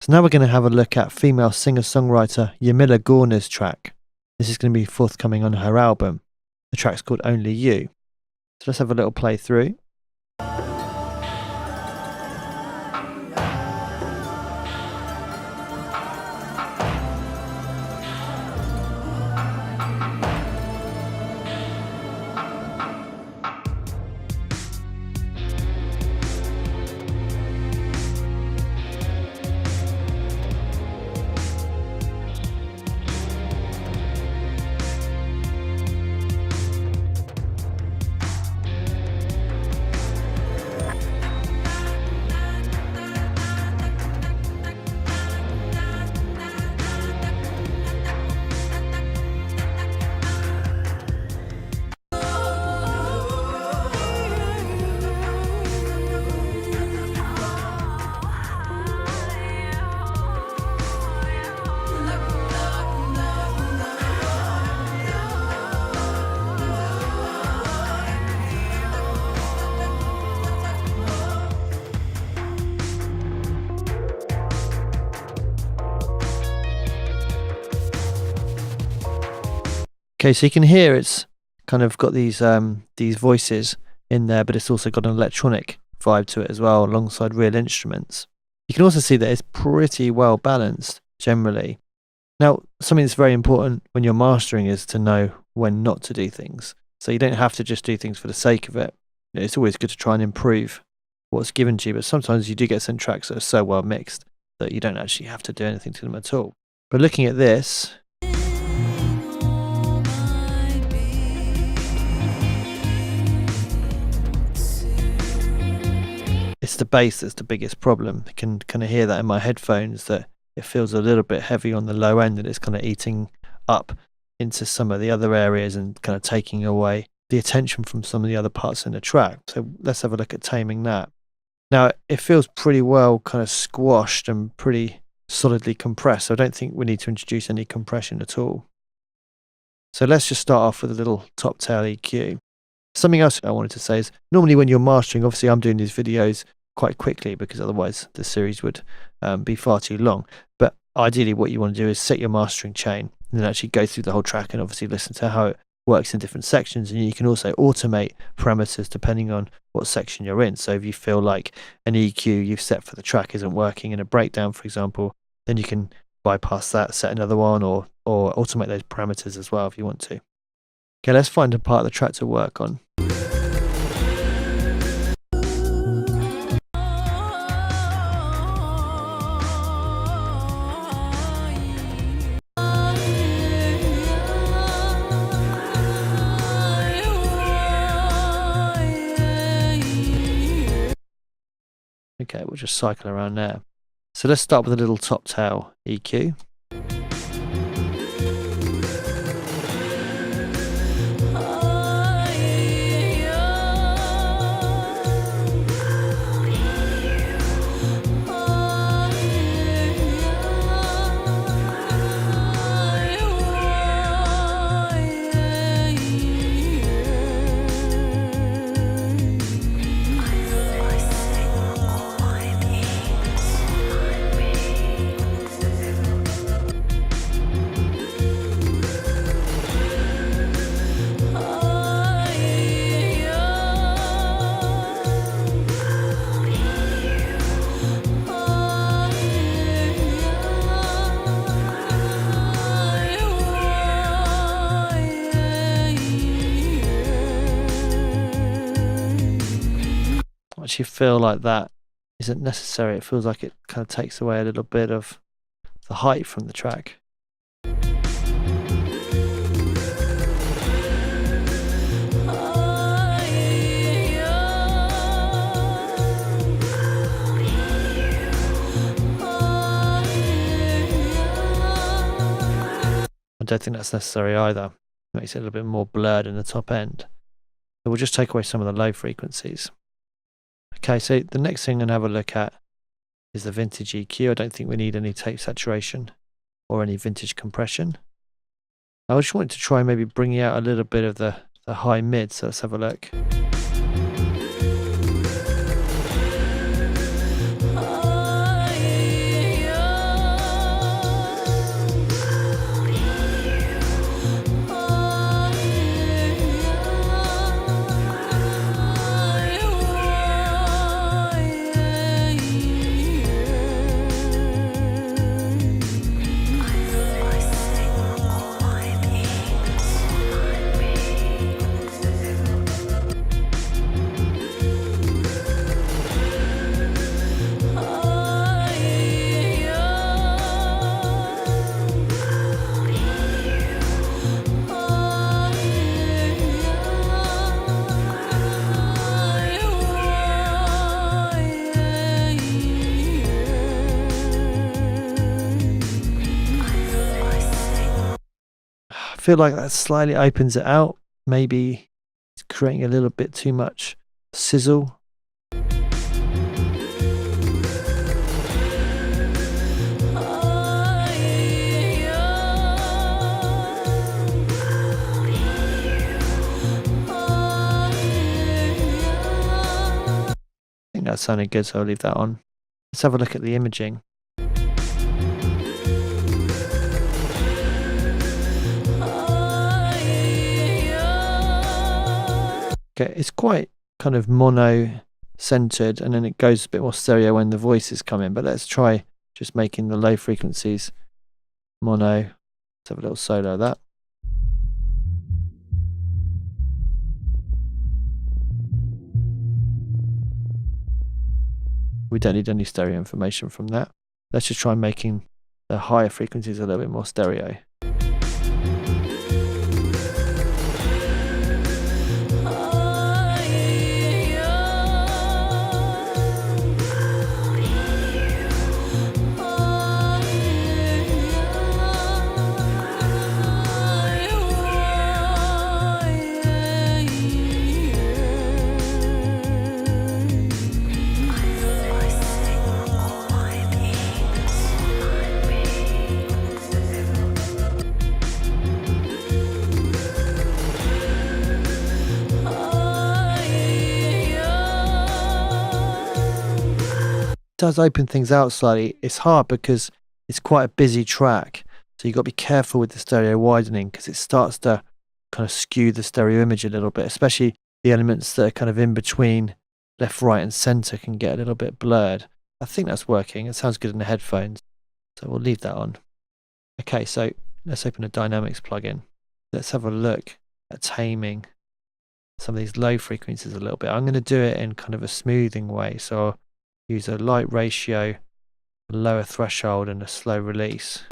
So now we're going to have a look at female singer-songwriter Yamila Gorner's track. This is going to be forthcoming on her album. The track's called Only You. So let's have a little play through. Okay, so you can hear it's kind of got these voices in there, but it's also got an electronic vibe to it as well, alongside real instruments. You can also see that it's pretty well balanced generally. Now, something that's very important when you're mastering is to know when not to do things. So you don't have to just do things for the sake of it. It's always good to try and improve what's given to you, but sometimes you do get some tracks that are so well mixed that you don't actually have to do anything to them at all. But looking at this, it's the bass that's the biggest problem. I can kind of hear that in my headphones, that it feels a little bit heavy on the low end and it's kind of eating up into some of the other areas and kind of taking away the attention from some of the other parts in the track. So let's have a look at taming that. Now, it feels pretty well kind of squashed and pretty solidly compressed. So I don't think we need to introduce any compression at all. So let's just start off with a little top tail EQ. Something else I wanted to say is, normally when you're mastering, obviously I'm doing these videos quite quickly because otherwise the series would be far too long. But ideally what you want to do is set your mastering chain and then actually go through the whole track and obviously listen to how it works in different sections. And you can also automate parameters depending on what section you're in. So if you feel like an EQ you've set for the track isn't working in a breakdown, for example, then you can bypass that, set another one, or automate those parameters as well if you want to. Okay, let's find a part of the track to work on. Okay, we'll just cycle around there. So let's start with a little top tail EQ. Actually feel like that isn't necessary. It feels like it kind of takes away a little bit of the height from the track. I don't think that's necessary either. It makes it a little bit more blurred in the top end. So we'll just take away some of the low frequencies. Okay, so the next thing I'm going to have a look at is the vintage EQ. I don't think we need any tape saturation or any vintage compression. I just wanted to try maybe bringing out a little bit of the high mid, so let's have a look. feel like that slightly opens it out. Maybe it's creating a little bit too much sizzle. I think that sounded good, so I'll leave that on. Let's have a look at the imaging. Okay, it's quite kind of mono-centered, and then it goes a bit more stereo when the voices come in. But let's try just making the low frequencies mono. Let's have a little solo of that. We don't need any stereo information from that. Let's just try making the higher frequencies a little bit more stereo. Does open things out slightly. It's hard because it's quite a busy track, so you've got to be careful with the stereo widening because it starts to kind of skew the stereo image a little bit, especially the elements that are kind of in between left, right and center can get a little bit blurred. I think that's working. It sounds good in the headphones, so we'll leave that on. Okay, so let's open a dynamics plugin. Let's have a look at taming some of these low frequencies a little bit. I'm going to do it in kind of a smoothing way, so I'll use a light ratio, a lower threshold and a slow release.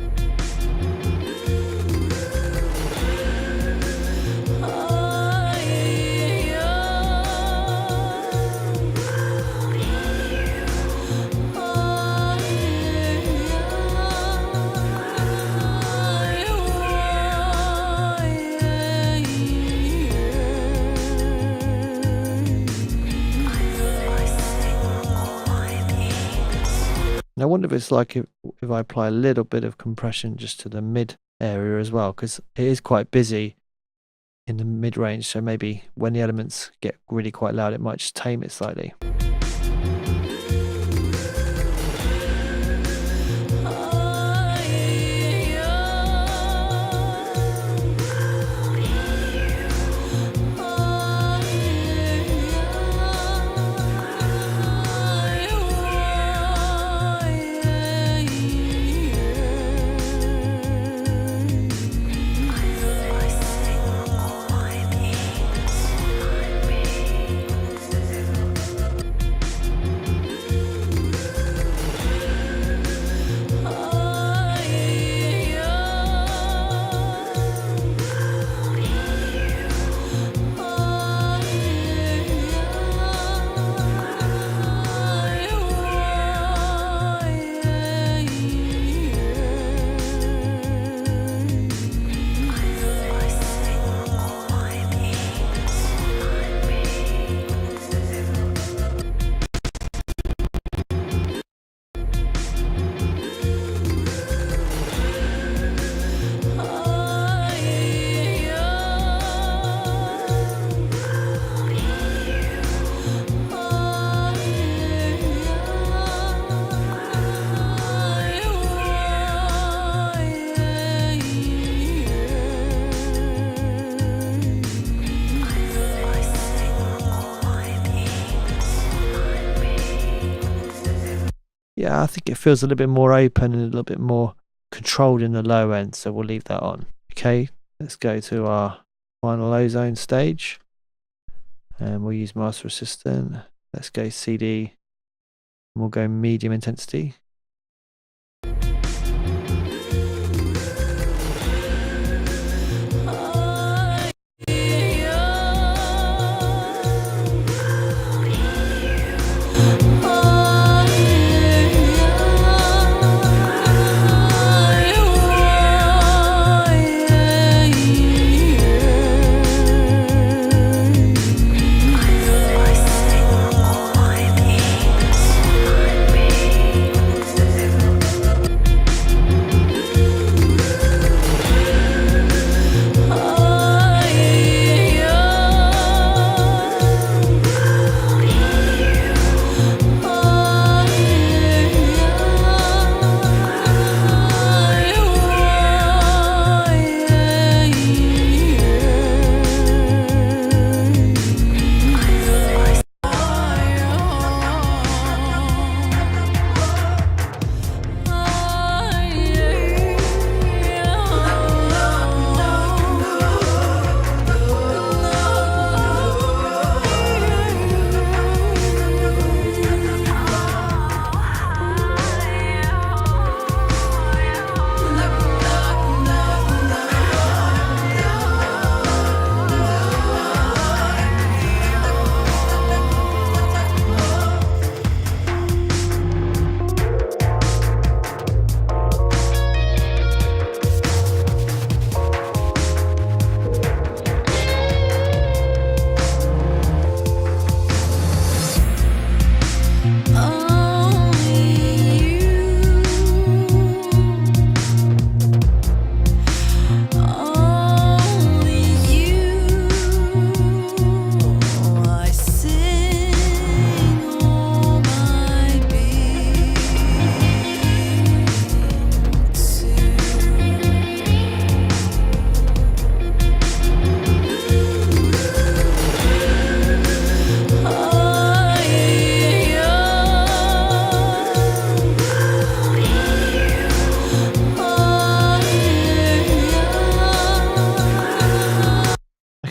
I wonder if it's like if I apply a little bit of compression just to the mid area as well, because it is quite busy in the mid range, so maybe when the elements get really quite loud it might just tame it slightly. Yeah, I think it feels a little bit more open and a little bit more controlled in the low end, so we'll leave that on. Okay, let's go to our final Ozone stage, and we'll use Master Assistant. Let's go CD, and we'll go medium intensity.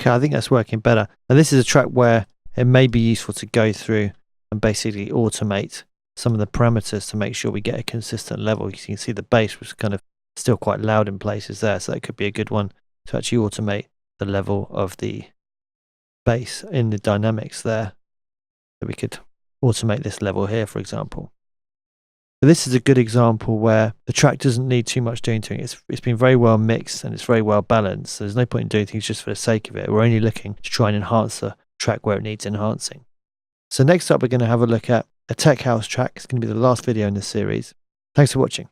Okay, I think that's working better. And this is a track where it may be useful to go through and basically automate some of the parameters to make sure we get a consistent level. You can see the bass was kind of still quite loud in places there, so that could be a good one to actually automate the level of the bass in the dynamics there. So we could automate this level here, for example. But this is a good example where the track doesn't need too much doing to it. It's been very well mixed and it's very well balanced. So there's no point in doing things just for the sake of it. We're only looking to try and enhance the track where it needs enhancing. So next up, we're going to have a look at a tech house track. It's going to be the last video in this series. Thanks for watching.